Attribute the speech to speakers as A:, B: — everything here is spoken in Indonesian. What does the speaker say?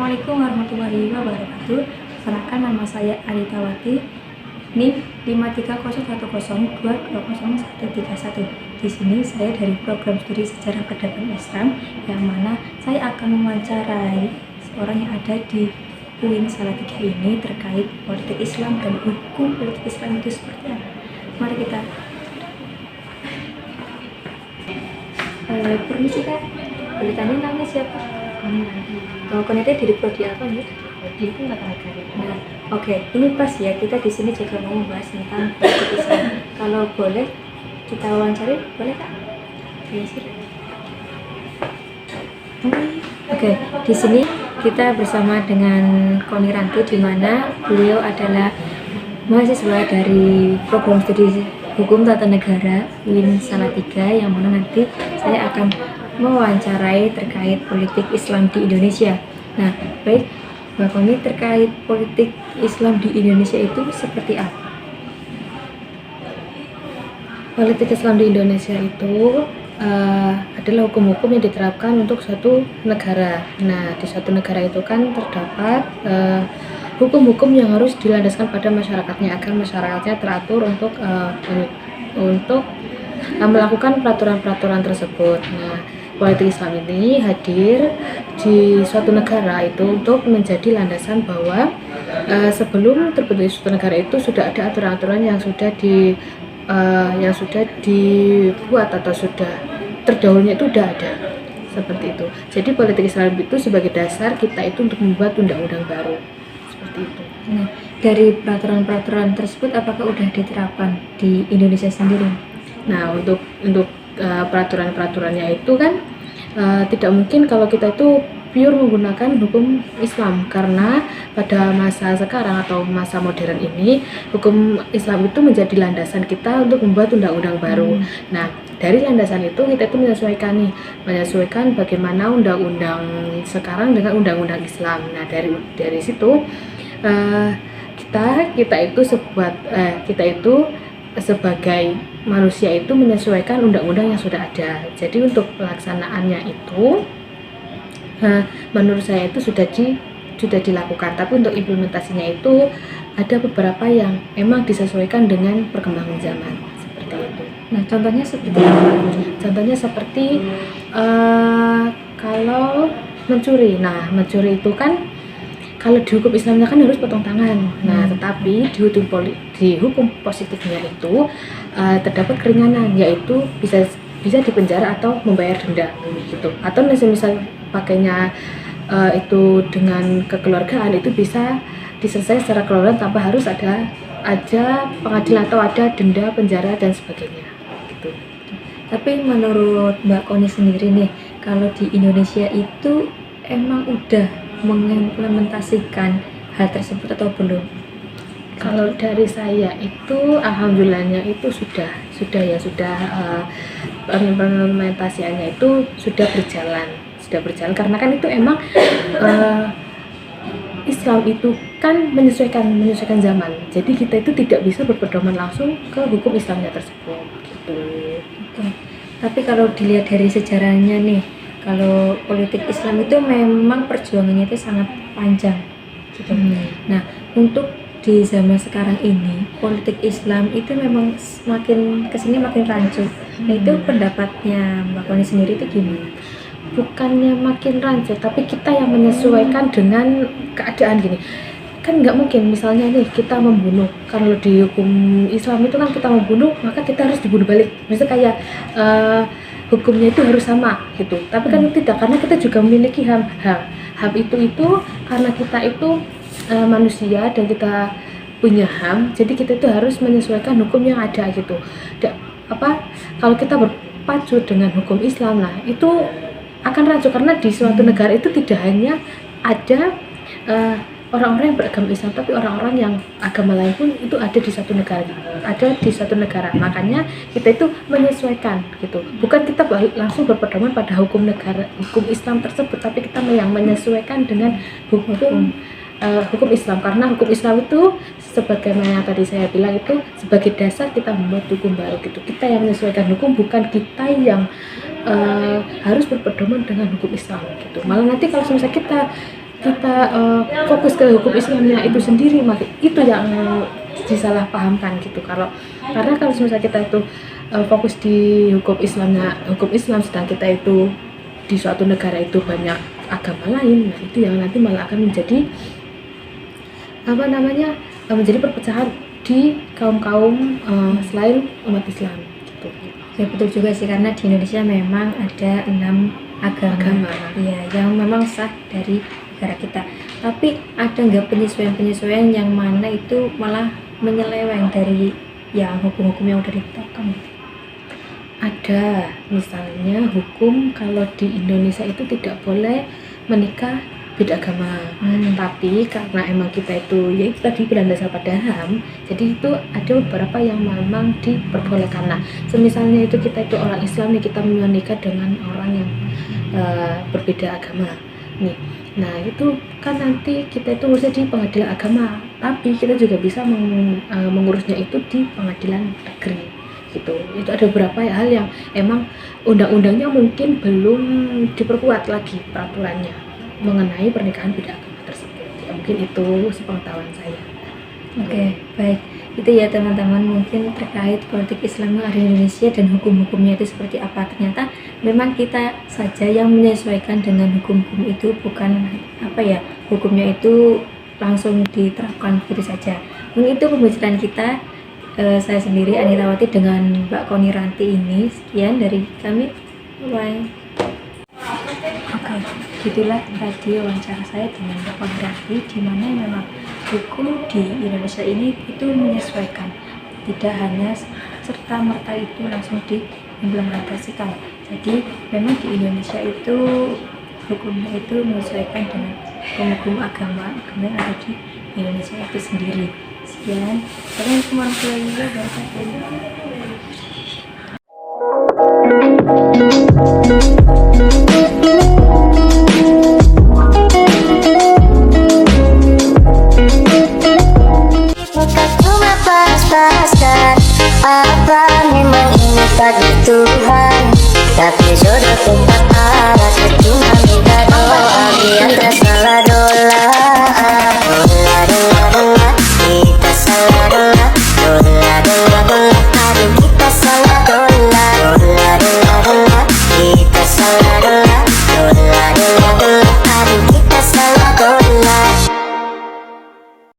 A: Assalamualaikum warahmatullahi wabarakatuh. Perkenalkan, nama saya Aritawati, NIM 53010220131. Di sini saya dari program studi Sejarah Peradaban Islam, yang mana saya akan mewawancarai seorang yang ada di UIN Salatiga ini terkait politik Islam dan hukum politik Islam itu seperti apa. Mari kita permisi Kak, boleh tanya namanya siapa? Konetnya dari prodi apa nih?
B: Di itu nggak ada.
A: Nah, oke, ini pas ya, kita di sini juga mau membahas tentang politik Islam. Kalau boleh kita wawancari, boleh Kak? Oke, di sini kita bersama dengan Koni Ranti, di mana beliau adalah mahasiswa dari program studi Hukum Tata Negara UIN Salatiga, yang mana nanti saya akan mewawancarai terkait politik Islam di Indonesia. Nah, baik Mbak Koni, terkait politik Islam di Indonesia itu seperti apa?
B: Politik Islam di Indonesia itu adalah hukum-hukum yang diterapkan untuk suatu negara. Nah, di suatu negara itu kan terdapat hukum-hukum yang harus dilandaskan pada masyarakatnya agar masyarakatnya teratur untuk melakukan peraturan-peraturan tersebut. Nah, politik Islam ini hadir di suatu negara itu untuk menjadi landasan bahwa sebelum terbentuk suatu negara itu sudah ada aturan-aturan yang sudah dibuat atau sudah terdahulunya itu sudah ada seperti itu. Jadi politik Islam itu sebagai dasar kita itu untuk membuat undang-undang baru seperti itu.
A: Nah, dari peraturan-peraturan tersebut apakah sudah diterapkan di Indonesia sendiri?
B: Nah, untuk peraturan-peraturannya itu kan tidak mungkin kalau kita itu pure menggunakan hukum Islam, karena pada masa sekarang atau masa modern ini hukum Islam itu menjadi landasan kita untuk membuat undang-undang baru. Nah, dari landasan itu kita itu menyesuaikan bagaimana undang-undang sekarang dengan undang-undang Islam. Nah, dari situ kita itu sebagai manusia itu menyesuaikan undang-undang yang sudah ada. Jadi untuk pelaksanaannya itu menurut saya itu sudah dilakukan, tapi untuk implementasinya itu ada beberapa yang memang disesuaikan dengan perkembangan zaman seperti itu.
A: Nah, contohnya seperti apa?
B: Contohnya seperti kalau mencuri. Nah, mencuri itu kan kalau di hukum Islamnya kan harus potong tangan. Nah, tetapi di hukum positifnya itu terdapat keringanan, yaitu bisa dipenjara atau membayar denda gitu. Atau misal pakainya itu dengan kekeluargaan, itu bisa diselesaikan secara kekeluargaan tanpa harus ada pengadilan atau ada denda, penjara dan sebagainya gitu.
A: Tapi menurut Mbak Koni sendiri nih, kalau di Indonesia itu emang udah mengimplementasikan hal tersebut atau belum?
B: Kalau dari saya itu alhamdulillahnya itu sudah implementasiannya itu sudah berjalan karena kan itu emang Islam itu kan menyesuaikan zaman. Jadi kita itu tidak bisa berpedoman langsung ke hukum Islamnya tersebut gitu.
A: Oke. Tapi kalau dilihat dari sejarahnya nih, kalau politik Islam itu memang perjuangannya itu sangat panjang gitu. Nah, untuk di zaman sekarang ini politik Islam itu memang makin kesini makin rancu. Nah, itu pendapatnya Mbak Koni sendiri itu gimana?
B: Bukannya makin rancu, tapi kita yang menyesuaikan dengan keadaan gini. Kan nggak mungkin misalnya nih kita membunuh, kalau di hukum Islam itu kan kita membunuh maka kita harus dibunuh balik. Misalnya kayak hukumnya itu harus sama gitu. Tapi kan tidak, karena kita juga memiliki HAM itu karena kita itu manusia dan kita punya HAM, jadi kita itu harus menyesuaikan hukum yang ada gitu. Kalau kita berpacu dengan hukum Islam lah, itu akan rancu, karena di suatu negara itu tidak hanya ada orang-orang yang beragama Islam, tapi orang-orang yang agama lain pun itu ada di suatu negara. Makanya kita itu menyesuaikan gitu. Bukan kita langsung berpedoman pada hukum Islam tersebut, tapi kita yang menyesuaikan dengan hukum Islam, karena hukum Islam itu sebagaimana yang tadi saya bilang itu sebagai dasar kita membuat hukum baru gitu. Kita yang menyesuaikan hukum, bukan kita yang harus berpedoman dengan hukum Islam gitu. Malah nanti kalau misalnya kita kita fokus ke hukum Islamnya itu sendiri, maka itu yang disalahpahamkan gitu. Karena kalau misalnya kita itu fokus di hukum Islam, sedang kita itu di suatu negara itu banyak agama lain, nah itu yang nanti malah akan menjadi menjadi perpecahan di kaum selain umat Islam gitu.
A: Ya betul juga sih, karena di Indonesia memang ada 6 agama. Iya, yang memang sah dari negara kita. Tapi ada nggak penyesuaian yang mana itu malah menyeleweng dari yang hukum-hukum yang udah ditetapkan?
B: Ada, misalnya hukum kalau di Indonesia itu tidak boleh menikah beda agama. Tapi karena emang kita itu ya itu tadi berlandasar pada HAM, jadi itu ada beberapa yang memang diperbolehkan. Nah, semisalnya itu kita itu orang Islam nih, kita menikah dengan orang yang berbeda agama nih. Nah, itu kan nanti kita itu ngurusnya di pengadilan agama, tapi kita juga bisa mengurusnya itu di pengadilan negeri gitu. Itu ada beberapa hal yang emang undang-undangnya mungkin belum diperkuat lagi peraturannya mengenai pernikahan beda agama tersebut. Ya, mungkin itu sepengetahuan saya.
A: Oke, baik. Itu ya teman-teman, mungkin terkait politik Islam yang ada di Indonesia dan hukum-hukumnya itu seperti apa. Ternyata memang kita saja yang menyesuaikan dengan hukum-hukum itu, bukan hukumnya itu langsung diterapkan begitu saja. Mungkin itu pembicaraan kita, saya sendiri Anitawati dengan Mbak Koniranti ini. Sekian dari kami. Bye. Oke, gitulah tadi wawancara saya dengan Mbak Koniranti, di mana memang hukum di Indonesia ini itu menyesuaikan, tidak hanya serta-merta itu langsung diimplementasikan. Jadi memang di Indonesia itu hukumnya itu menyesuaikan dengan hukum agama yang ada di Indonesia itu sendiri. Sekian, assalamualaikum warahmatullahi wabarakatuh.